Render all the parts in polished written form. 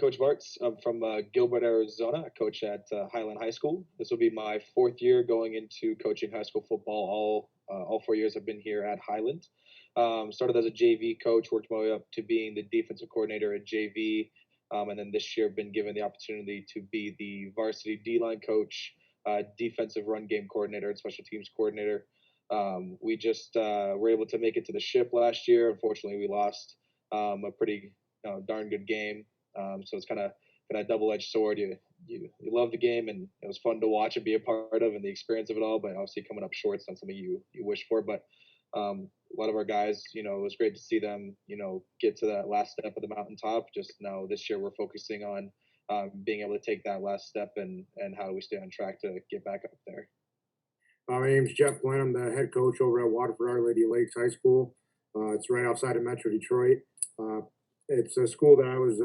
Coach Bartz. I'm from Gilbert, Arizona. I coach at Highland High School. This will be my fourth year going into coaching high school football. All 4 years I've been here at Highland. Started as a JV coach, worked my way up to being the defensive coordinator at JV, and then this year been given the opportunity to be the varsity D-line coach, defensive run game coordinator, and special teams coordinator. We just were able to make it to the ship last year. Unfortunately, we lost a pretty darn good game. So it's kind of a double-edged sword. You love the game, and it was fun to watch and be a part of, and the experience of it all. But obviously, coming up short is not something you wish for. But a lot of our guys, it was great to see them, get to that last step of the mountaintop. Just now, this year, we're focusing on being able to take that last step and how do we stay on track to get back up there. My name's Jeff Glynn. I'm the head coach over at Waterford Our Lady Lakes High School. It's right outside of Metro Detroit. It's a school that I was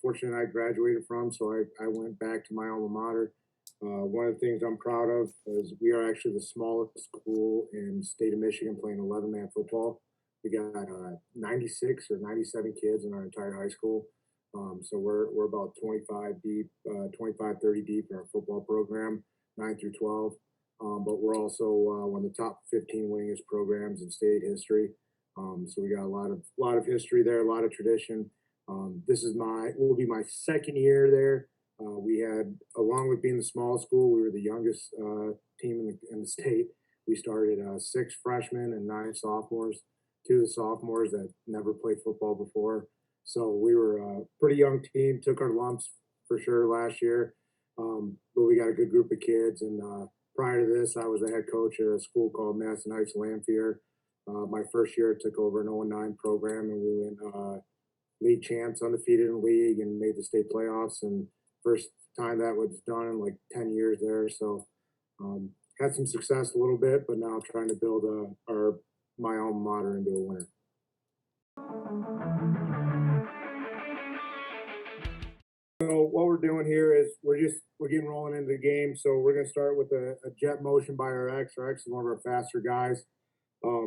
fortunate I graduated from, so I went back to my alma mater. One of the things I'm proud of is we are actually the smallest school in the state of Michigan playing 11-man football. We got 96 or 97 kids in our entire high school. So we're about 25 deep, 25, 30 deep in our football program, 9 through 12. But we're also one of the top 15 winningest programs in state history. So we got a lot of history there, a lot of tradition. This will be my second year there. We had, along with being the smallest school, we were the youngest team in the state. We started 6 freshmen and 9 sophomores. 2 of the sophomores that never played football before. So we were a pretty young team, took our lumps for sure last year. But we got a good group of kids. And prior to this, I was a head coach at a school called Madison Heights Lamphere. My first year, I took over an 0-9 program, and we went league champs, undefeated in the league, and made the state playoffs. And first time that was done in like 10 years there. So had some success a little bit, but now trying to build my alma mater into a winner. So what we're doing here is we're getting rolling into the game. So we're going to start with a jet motion by our X. Our X is one of our faster guys.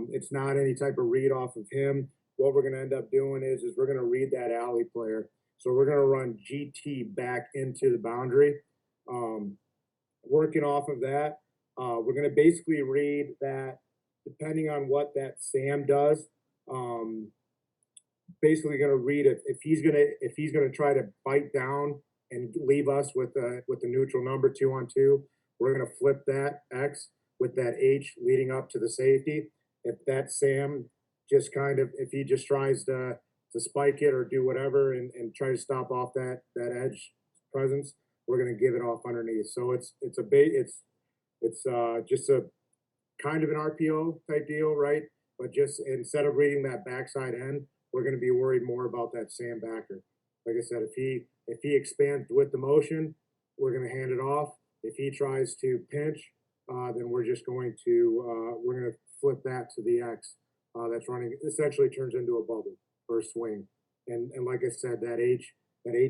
It's not any type of read off of him. What we're going to end up doing is we're going to read that alley player. So we're going to run GT back into the boundary. Working off of that, we're going to basically read that depending on what that Sam does. Basically going to read it if he's going to try to bite down and leave us with the neutral number 2-on-2. We're going to flip that X with that H leading up to the safety. If that Sam just if he just tries to spike it or do whatever and try to stop off that edge presence, we're going to give it off underneath. So it's just a kind of an RPO type deal, right? But just instead of reading that backside end, we're going to be worried more about that Sam backer. Like I said, if he expands with the motion, we're going to hand it off. If he tries to pinch, then we're just going to flip that to the X that's running. Essentially turns into a bubble or a swing. And like I said, that H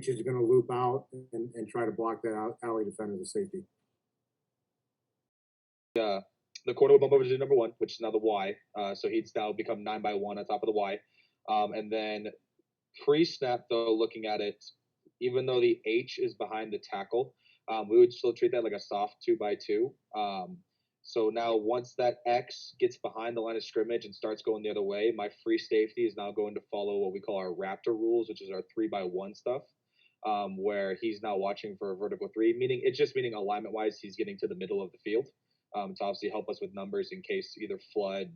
is going to loop out and try to block that alley defender, the safety. The corner will bump over to number 1, which is now the Y. So he'd now become 9x1 on top of the Y. And then pre-snap, though, looking at it, even though the H is behind the tackle, we would still treat that like a soft 2x2. So now once that X gets behind the line of scrimmage and starts going the other way, my free safety is now going to follow what we call our Raptor rules, which is our 3x1 stuff, where he's now watching for a vertical 3, meaning alignment-wise, he's getting to the middle of the field to obviously help us with numbers in case either flood,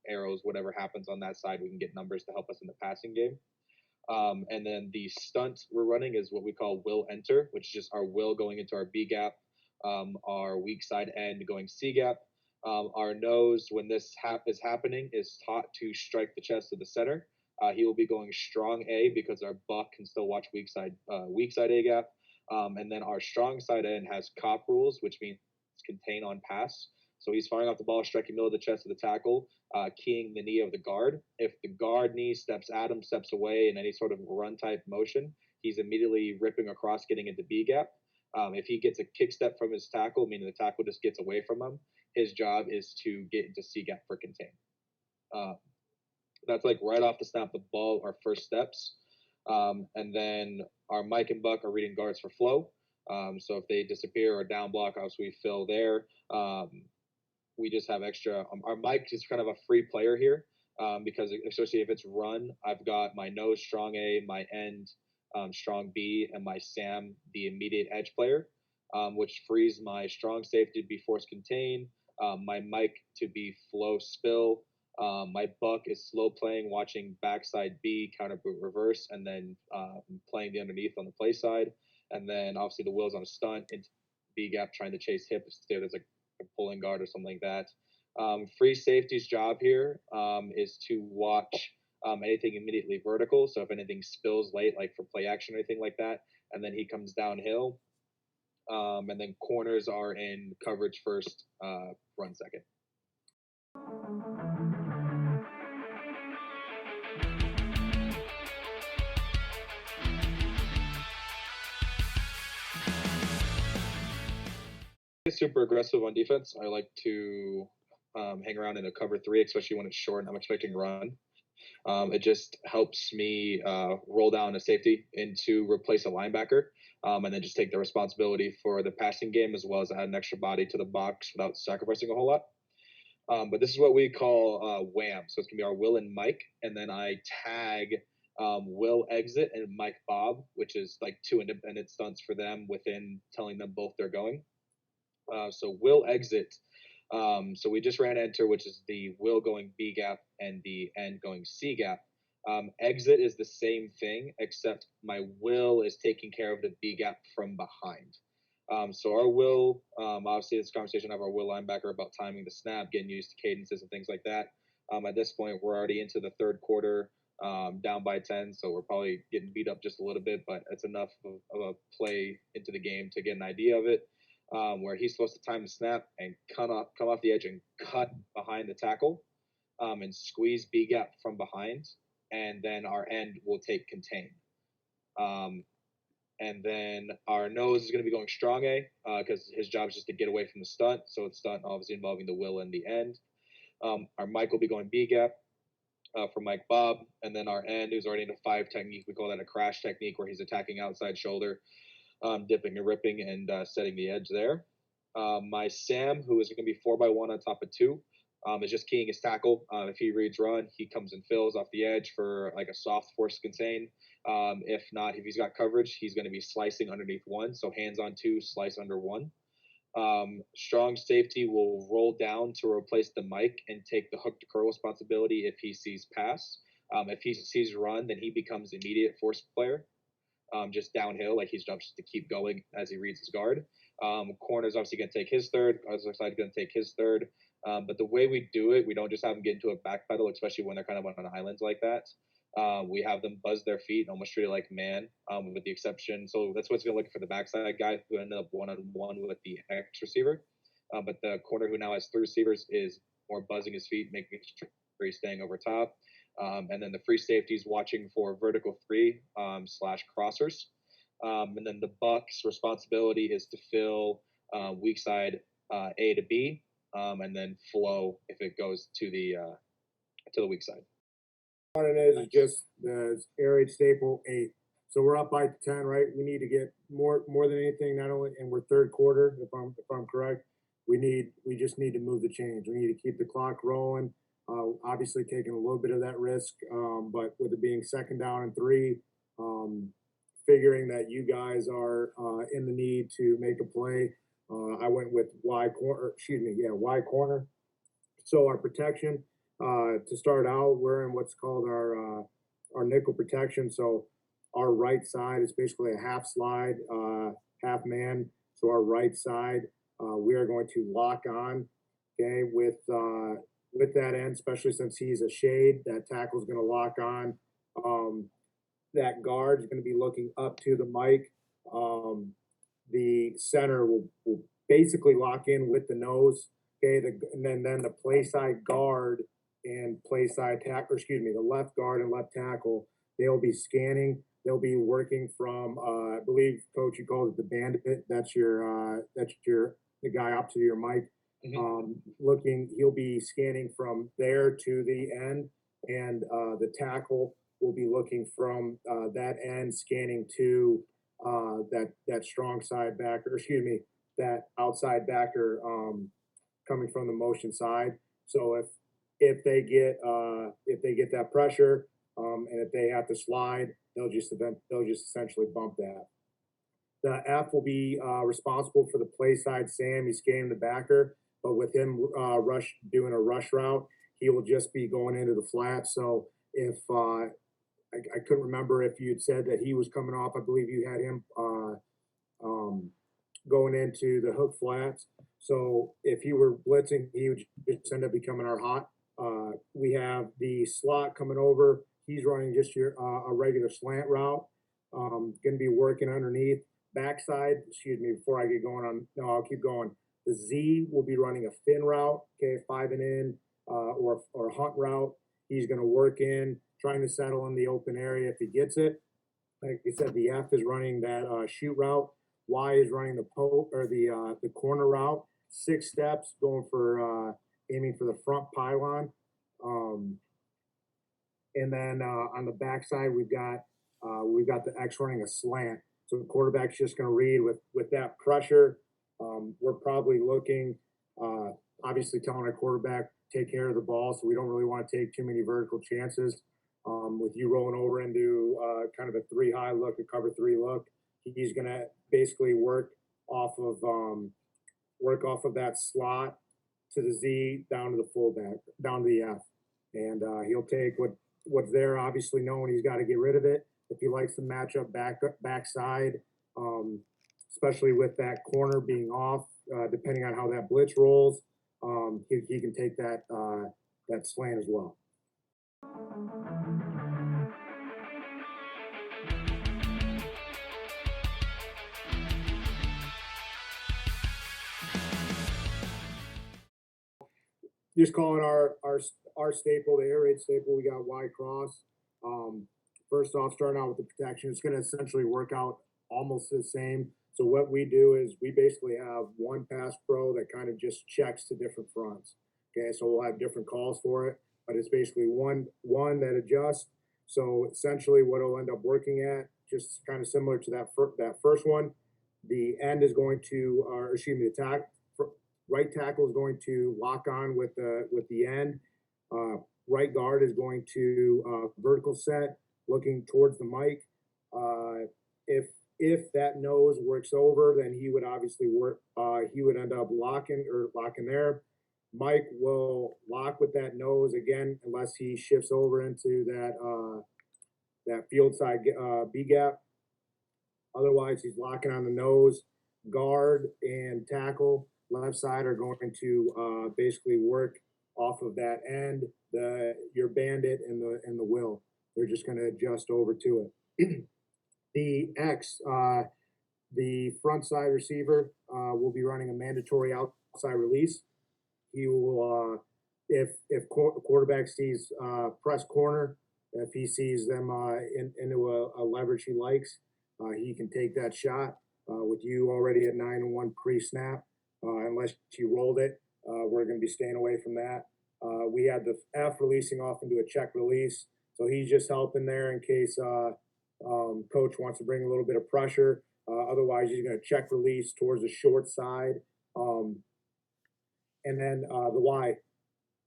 arrows, whatever happens on that side, we can get numbers to help us in the passing game. And then the stunt we're running is what we call will enter, which is just our will going into our B gap, our weak side end going C gap. Our nose, when this is happening, is taught to strike the chest of the center. He will be going strong A because our buck can still watch weak side A gap. And then our strong side end has cop rules, which means contain on pass. So he's firing off the ball, striking middle of the chest of the tackle, keying the knee of the guard. If the guard knee steps away in any sort of run type motion, he's immediately ripping across, getting into B gap. If he gets a kick step from his tackle, meaning the tackle just gets away from him, his job is to get into C gap for contain. That's like right off the snap the ball, our first steps. And then our Mike and Buck are reading guards for flow. So if they disappear or down block, obviously we fill there. We just have extra. Our Mike is kind of a free player here because especially if it's run, I've got my nose strong A, my end strong B, and my Sam the immediate edge player, which frees my strong safety to be force contain, my Mike to be flow spill. My Buck is slow playing, watching backside B, counter boot reverse, and then playing the underneath on the play side. And then obviously the Will's on a stunt into B gap trying to chase hip if there's like a pulling guard or something like that. Free safety's job here is to watch anything immediately vertical. So if anything spills late, like for play action or anything like that, and then he comes downhill. And then corners are in coverage first, run second. Super aggressive on defense. I like to hang around in a cover three, especially when it's short and I'm expecting run. It just helps me roll down a safety into replace a linebacker, and then just take the responsibility for the passing game as well as add an extra body to the box without sacrificing a whole lot. But this is what we call wham. So it's gonna be our Will and Mike, and then I tag Will exit and Mike Bob, which is like 2 independent stunts for them within telling them both they're going. So Will exit. So we just ran enter, which is the Will going B gap and the end going C gap. Exit is the same thing, except my Will is taking care of the B gap from behind. So our Will, obviously this conversation of our Will linebacker about timing the snap, getting used to cadences and things like that. At this point, we're already into the third quarter, down by 10, so we're probably getting beat up just a little bit, but it's enough of a play into the game to get an idea of it. Where he's supposed to time the snap and come off the edge and cut behind the tackle, and squeeze B gap from behind, and then our end will take contain. And then our nose is going to be going strong A because his job is just to get away from the stunt. So it's stunt obviously involving the Will and the end. Our Mike will be going B gap for Mike Bob, and then our end who's already in a 5 technique. We call that a crash technique where he's attacking outside shoulder. Dipping and ripping and setting the edge there. My Sam, who is going to be 4x1 on top of 2, is just keying his tackle. If he reads run, he comes and fills off the edge for like a soft force contain. If not, if he's got coverage, he's going to be slicing underneath 1. So hands on 2, slice under 1. Strong safety will roll down to replace the Mike and take the hook to curl responsibility if he sees pass. If he sees run, then he becomes immediate force player. Just downhill, like he's jumps to keep going as he reads his guard. Corner's obviously going to take his third. Other side going to take his third. But the way we do it, we don't just have them get into a back pedal, especially when they're kind of on islands like that. We have them buzz their feet and almost treat it like man, with the exception. So that's what's going to look for the backside guy who ended up one-on-one with the X receiver. But the corner who now has 3 receivers is more buzzing his feet, making sure he's staying over top. And then the free safeties watching for vertical 3 / crossers. And then the Bucks' responsibility is to fill weak side A to B, and then flow if it goes to the weak side. What it is just the air raid staple 8. So we're up by 10, right? We need to get more than anything. Not only, and we're third quarter, if I'm correct. We just need to move the chains. We need to keep the clock rolling. Obviously taking a little bit of that risk, but with it being second down and 3, figuring that you guys are in the need to make a play, I went with Y corner. So our protection, to start out, we're in what's called our nickel protection. So our right side is basically a half slide, half man. So our right side, we are going to lock on, okay, with that end, especially since he's a shade. That tackle is going to lock on. That guard is going to be looking up to the Mike. The center will basically lock in with the nose. Okay, and then the play side guard and play side tackle, the left guard and left tackle, they'll be scanning. They'll be working from, I believe, Coach, you called it the bandit. That's the guy opposite your Mike. Mm-hmm. He'll be scanning from there to the end, and the tackle will be looking from that end, scanning to that strong side backer, excuse me, that outside backer coming from the motion side. So if they get that pressure and if they have to slide, they'll just essentially bump that. The F will be responsible for the play side Sam. He's scanning the backer, but with him doing a rush route, he will just be going into the flat. So if I couldn't remember if you'd said that he was coming off, I believe you had him going into the hook flats. So if he were blitzing, he would just end up becoming our hot. We have the slot coming over. He's running just a regular slant route. Going to be working underneath backside. Excuse me, before I get going on. No, I'll keep going. The Z will be running a fin route. Okay, 5 and in or a hunt route. He's going to work in, trying to settle in the open area if he gets it. Like I said, the F is running that shoot route. Y is running the the corner route. 6 steps, going for aiming for the front pylon. And then on the backside, we've got the X running a slant. So the quarterback's just going to read with that pressure. We're probably looking, obviously telling our quarterback, take care of the ball. So we don't really want to take too many vertical chances. With you rolling over into kind of a 3 high look, a cover 3 look, he's going to basically work off of that slot to the Z down to the fullback, down to the F. And he'll take what's there, obviously knowing he's got to get rid of it. If he likes to match up backside, especially with that corner being off, depending on how that blitz rolls, he can take that slant as well. Just calling our staple, the air raid staple, we got Y cross. First off, starting out with the protection, it's going to essentially work out almost the same. So what we do is we basically have one pass pro that kind of just checks to different fronts. Okay, so we'll have different calls for it, but it's basically one that adjusts. So essentially what it'll end up working at, just kind of similar to that first one, the end is going to, or excuse me, the right tackle is going to lock on with the end. Right guard is going to vertical set, looking towards the mic. If that nose works over, then he would obviously work. He would end up locking there. Mike will lock with that nose again, unless he shifts over into that field side B gap. Otherwise, he's locking on the nose. Guard and tackle left side are going to basically work off of that end. Your bandit and the will. They're just going to adjust over to it. The X, the front side receiver, will be running a mandatory outside release. He will, if quarterback sees press corner, if he sees them into a leverage he likes, he can take that shot. With you already at 9-1 pre-snap, unless you rolled it, we're going to be staying away from that. We had the F releasing off into a check release, so he's just helping there in case coach wants to bring a little bit of pressure. Otherwise, he's going to check release towards the short side. And then the Y.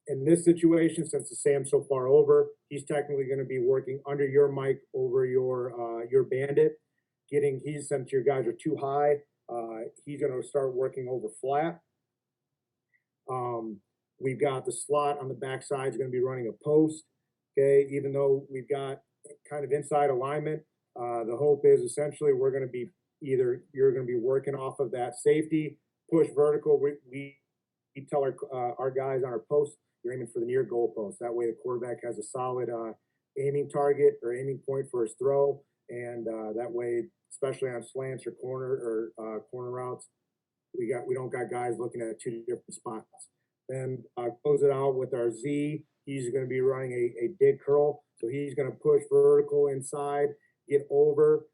In this situation, since the Sam's so far over, he's technically going to be working under your mic over your bandit. Since your guys are too high, he's going to start working over flat. We've got the slot on the backside is going to be running a post. Okay, even though we've got kind of inside alignment, the hope is essentially you're going to be working off of that safety, push vertical. We tell our guys on our post, you're aiming for the near goal post. That way the quarterback has a solid aiming target or aiming point for his throw. And that way, especially on slants or corner routes, we don't got guys looking at 2 different spots. Then close it out with our Z. He's going to be running a dig curl. So he's going to push vertical inside, get over.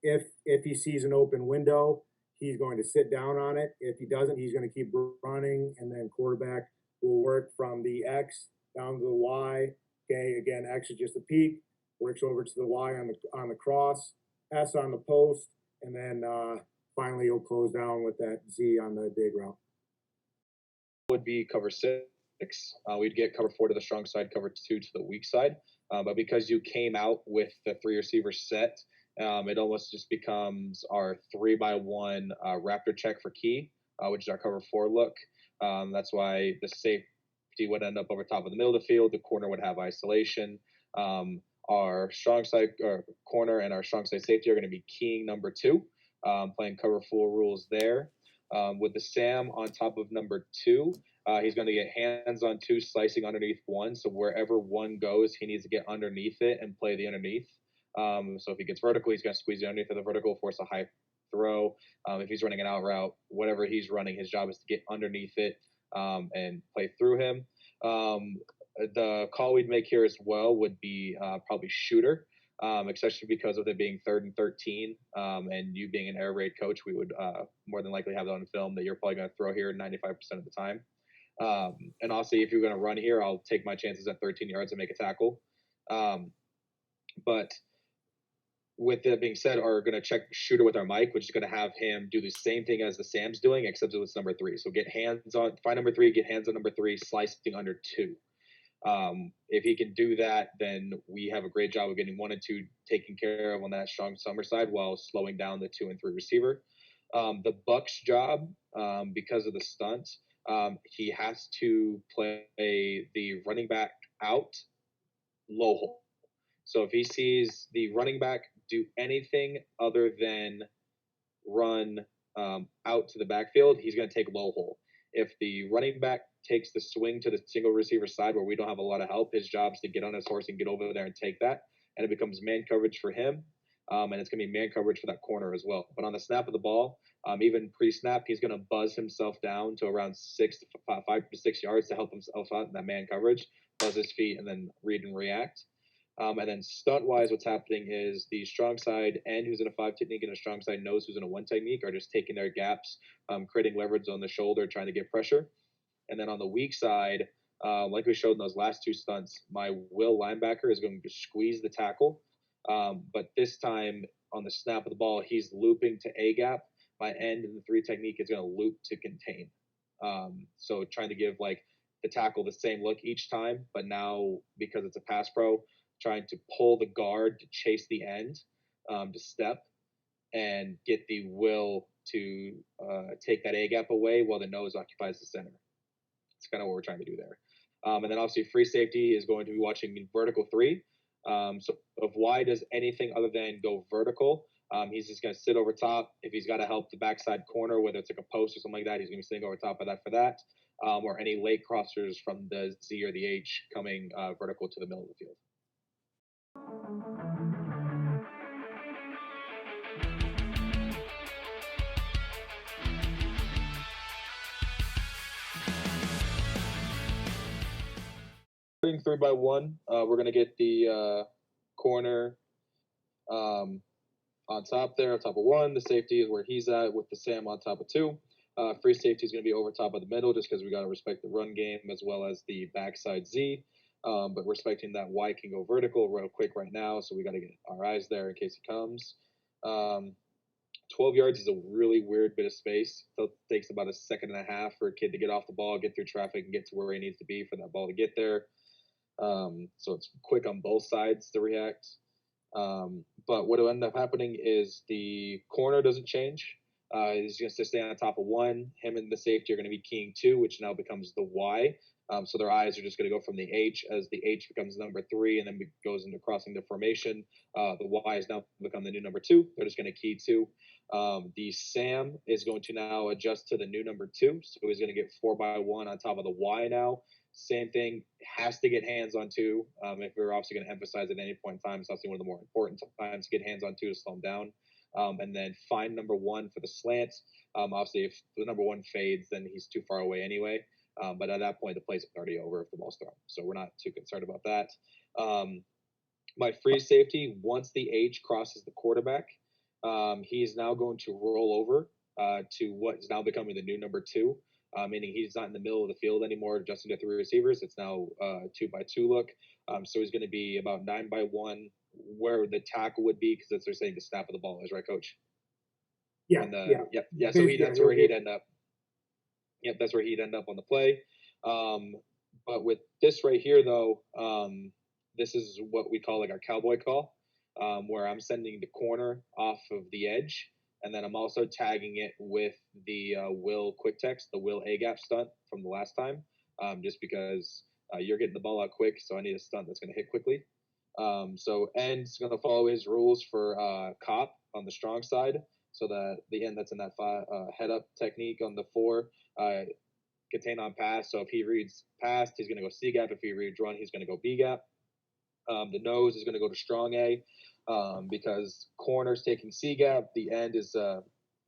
If he sees an open window, he's going to sit down on it. If he doesn't, he's going to keep running, and then quarterback will work from the X down to the Y. Okay, again, X is just a peak. works over to the Y on the cross, S on the post, and then finally he'll close down with that Z on the dig route. Would be cover 6. We'd get cover 4 to the strong side, cover 2 to the weak side. But because you came out with the 3 receiver set, it almost just becomes our 3x1 Raptor check for key, which is our cover 4 look. That's why the safety would end up over top of the middle of the field. The corner would have isolation. Our strong side corner and our strong side safety are going to be keying number 2, playing cover 4 rules there. With the Sam on top of number 2, he's going to get hands on 2, slicing underneath 1. So wherever 1 goes, he needs to get underneath it and play the underneath. So if he gets vertical, he's going to squeeze the underneath of the vertical, force a high throw. If he's running an out route, whatever he's running, his job is to get underneath it and play through him. The call we'd make here as well would be probably shooter. Especially because of it being 3rd and 13, and you being an air raid coach, we would more than likely have that on film that you're probably going to throw here 95% of the time. And also, if you're going to run here, I'll take my chances at 13 yards and make a tackle. But with that being said, are going to check shooter with our Mike, which is going to have him do the same thing as the Sam's doing, except it was number 3. So get hands on, find number 3, get hands on number 3, slicing under 2. If he can do that, then we have a great job of getting 1 and 2 taken care of on that strong summer side while slowing down the 2 and 3 receiver. The Buck's job, because of the stunt, he has to play the running back out low hole. So if he sees the running back do anything other than run out to the backfield, he's going to take low hole. If the running back takes the swing to the single receiver side where we don't have a lot of help, his job is to get on his horse and get over there and take that. And it becomes man coverage for him. And it's going to be man coverage for that corner as well. But on the snap of the ball, even pre-snap, he's going to buzz himself down to around 5 to 6 yards to help himself out in that man coverage, buzz his feet, and then read and react. And then stunt-wise, what's happening is the strong side and who's in a 5 technique and a strong side knows who's in a 1 technique are just taking their gaps, creating leverage on the shoulder, trying to get pressure. And then on the weak side, like we showed in those last 2 stunts, my will linebacker is going to squeeze the tackle. But this time on the snap of the ball, he's looping to A gap. My end in the 3 technique is going to loop to contain. So trying to give like the tackle the same look each time, but now because it's a pass pro, trying to pull the guard to chase the end, to step and get the will to take that A gap away while the nose occupies the center. It's kind of what we're trying to do there. And then obviously free safety is going to be watching vertical 3. So if Y does anything other than go vertical, he's just going to sit over top. If he's got to help the backside corner, whether it's like a post or something like that, he's going to be sitting over top of that for that. Or any late crossers from the Z or the H coming vertical to the middle of the field. Starting 3x1, we're going to get the corner on top there, on top of 1. The safety is where he's at with the Sam on top of 2. Free safety is going to be over top of the middle just because we got to respect the run game as well as the backside Z. But respecting that Y can go vertical real quick right now, so we got to get our eyes there in case he comes. 12 yards is a really weird bit of space. So it takes about a second and a half for a kid to get off the ball, get through traffic, and get to where he needs to be for that ball to get there. So it's quick on both sides to react. But what will end up happening is the corner doesn't change. He's going to stay on top of 1. Him and the safety are going to be keying 2, which now becomes the Y. So their eyes are just going to go from the H as the H becomes number 3 and then goes into crossing the formation. The Y has now become the new number 2. They're just going to key 2. The Sam is going to now adjust to the new number 2. So he's going to get 4x1 on top of the Y now. Same thing, has to get hands on 2. If we're obviously going to emphasize at any point in time, it's obviously one of the more important times to get hands on 2 to slow him down. And then find number 1 for the slant. Obviously, if the number 1 fades, then he's too far away anyway. But at that point, the play's already over if the ball's thrown. So we're not too concerned about that. My free safety, once the H crosses the quarterback, he is now going to roll over to what is now becoming the new number 2. meaning he's not in the middle of the field anymore, adjusting to 3 receivers. It's now 2-by-2 look. So he's going to be about 9-by-1 where the tackle would be, because that's they're saying the snap of the ball is, right, Coach? Yeah, yeah. So that's where he'd end up. Yep, that's where he'd end up on the play. But with this right here, though, this is what we call like our cowboy call, where I'm sending the corner off of the edge, and then I'm also tagging it with the Will quick text, the Will A-gap stunt from the last time, just because you're getting the ball out quick, so I need a stunt that's going to hit quickly. So end's going to follow his rules for cop on the strong side, so that the end that's in that head up technique on the 4 contain on pass. So if he reads pass, he's going to go C gap. If he reads run, he's going to go B gap. The nose is going to go to strong A, because corner's taking C gap. The end is what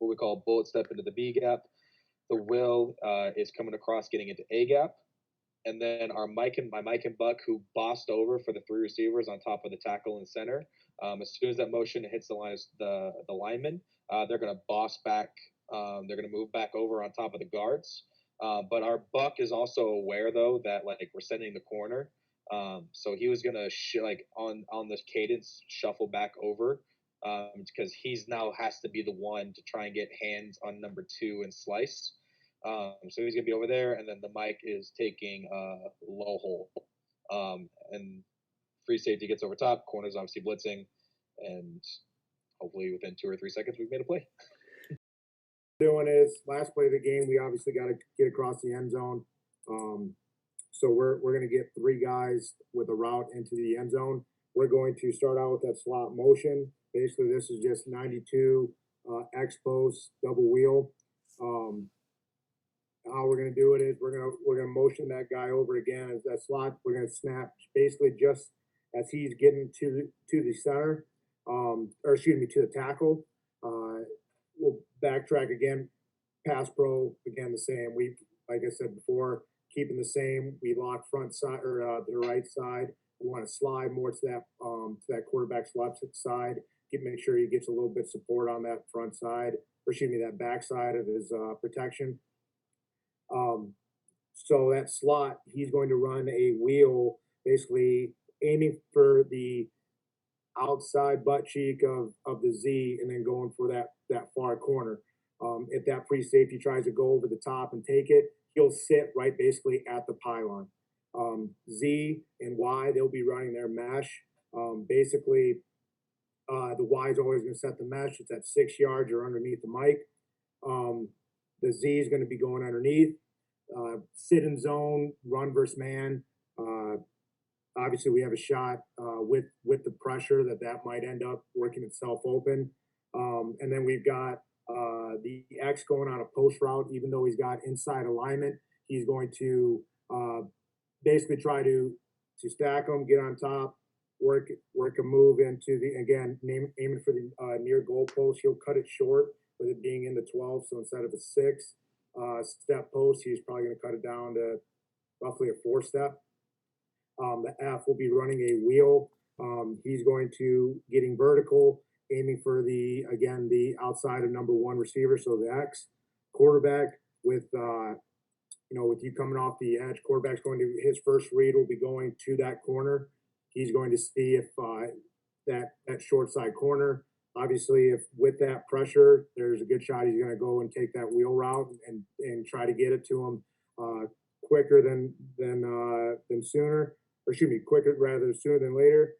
we call bullet step into the B gap. The Will is coming across, getting into A gap. And then my Mike and Buck, who bossed over for the 3 receivers on top of the tackle and center, as soon as that motion hits the lineman, they're going to boss back. They're going to move back over on top of the guards. But our Buck is also aware, though, that like we're sending the corner. So he was gonna like on this cadence shuffle back over, because he's now has to be the one to try and get hands on number 2 and slice. So he's gonna be over there, and then the Mike is taking low hole, and free safety gets over top. Corner's obviously blitzing, and hopefully within 2 or 3 seconds we've made a play. Doing is last play of the game, we obviously got to get across the end zone. So we're going to get 3 guys with a route into the end zone. We're going to start out with that slot motion. Basically, this is just 92 X post double wheel. How we're going to do it is we're going to motion that guy over again as that slot. We're going to snap basically just as he's getting to the center, or excuse me, to the tackle. We'll backtrack again, pass pro again the same. We, like I said before, keeping the same. We lock front side or the right side. We want to slide more to that quarterback's left side. Make sure he gets a little bit of support on that front side, or excuse me, that back side of his protection. So that slot, he's going to run a wheel, basically aiming for the outside butt cheek of the Z, and then going for that far corner. If that free safety tries to go over the top and take it, he'll sit right basically at the pylon. Z and Y, they'll be running their mesh. Basically, the Y is always going to set the mesh. It's at 6 yards or underneath the mic. The Z is going to be going underneath. Sit in zone, run versus man. Obviously, we have a shot with the pressure that might end up working itself open. And then we've got the X going on a post route. Even though he's got inside alignment, he's going to basically try to stack them, get on top, work a move into the, again, aiming for the near goal post. He'll cut it short with it being in the 12. So instead of a 6 step post, he's probably going to cut it down to roughly a 4 step. The F will be running a wheel. He's going to getting vertical, aiming for the outside of number 1 receiver. So the X quarterback with with you coming off the edge, quarterback's going to his first read will be going to that corner. He's going to see if that short side corner. Obviously, if with that pressure, there's a good shot he's going to go and take that wheel route and try to get it to him quicker than sooner. Or excuse me, quicker rather sooner than later.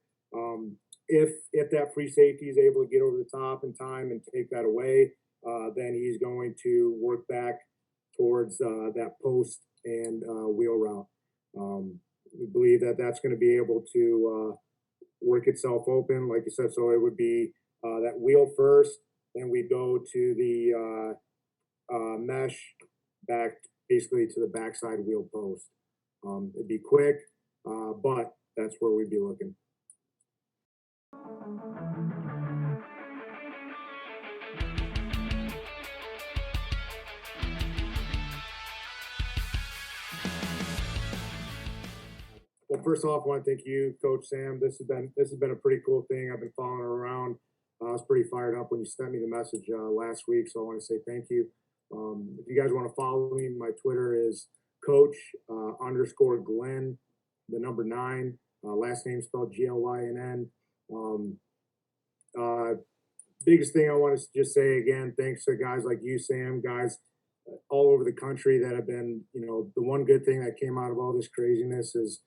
If that free safety is able to get over the top in time and take that away, then he's going to work back towards that post and wheel route. We believe that's going to be able to work itself open, like you said. So it would be that wheel first, then we go to the mesh back, basically to the backside wheel post. It'd be quick, but that's where we'd be looking. Well, first off, I want to thank you, Coach Sam. This has been a pretty cool thing. I've been following around. I was pretty fired up when you sent me the message last week, so I want to say thank you. If you guys want to follow me, my Twitter is Coach underscore Glenn, the number 9. Last name spelled Glynn. Uh, Biggest thing I want to just say again, thanks to guys like you, Sam, guys all over the country that have been, the one good thing that came out of all this craziness is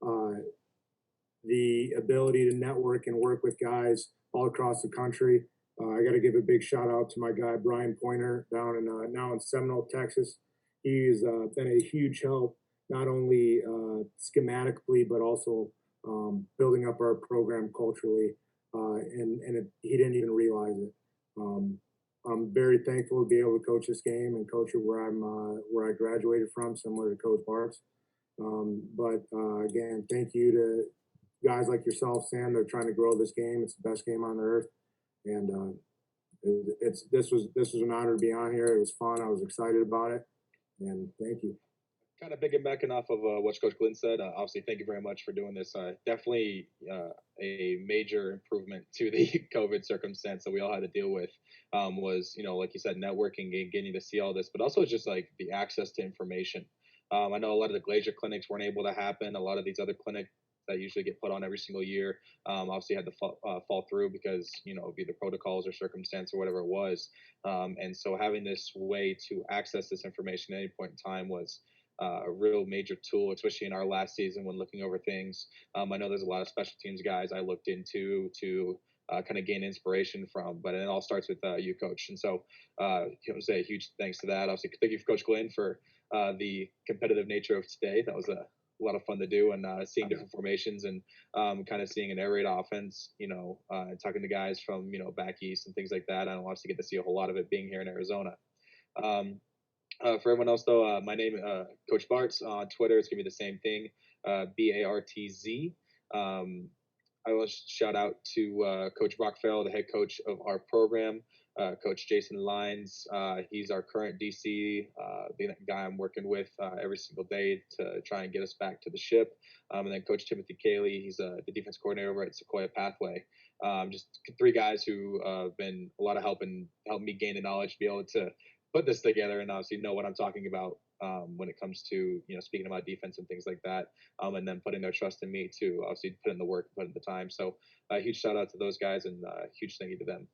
uh, the ability to network and work with guys all across the country. I got to give a big shout out to my guy Brian Pointer down in now in Seminole, Texas. He's been a huge help, not only schematically but also building up our program culturally, and he didn't even realize it. Um, I'm very thankful to be able to coach this game and coach it where I graduated from, similar to Coach Bartz. But again, thank you to guys like yourself, Sam. They're trying to grow this game. It's the best game on earth, and this was an honor to be on here. It was fun. I was excited about it, and thank you. Kind of piggybacking off of what Coach Glynn said, obviously, thank you very much for doing this. Definitely a major improvement to the COVID circumstance that we all had to deal with. Was, like you said, networking and getting to see all this, but also just like the access to information. I know a lot of the Glacier clinics weren't able to happen. A lot of these other clinics that usually get put on every single year obviously had to fall through because, of either protocols or circumstance or whatever it was. And so having this way to access this information at any point in time was a real major tool, especially in our last season when looking over things. I know there's a lot of special teams guys I looked into to kind of gain inspiration from, but it all starts with you, Coach. And so, say a huge thanks to that. Obviously, thank you for Coach Glynn for the competitive nature of today. That was a lot of fun to do, and seeing different formations and kind of seeing an air raid offense, and talking to guys from back east and things like that. I don't obviously get to see a whole lot of it being here in Arizona. Um, for everyone else, though, my name Coach Bartz on Twitter. It's gonna be the same thing, Bartz. I will shout out to Coach Rockfell, the head coach of our program. Coach Jason Lines, he's our current DC, the guy I'm working with every single day to try and get us back to the ship. And then Coach Timothy Cayley, he's the defense coordinator over at Sequoia Pathway. Just 3 guys who have been a lot of help and helped me gain the knowledge to be able to put this together and obviously know what I'm talking about when it comes to speaking about defense and things like that, and then putting their trust in me to obviously put in the work, put in the time. So a huge shout out to those guys and a huge thank you to them.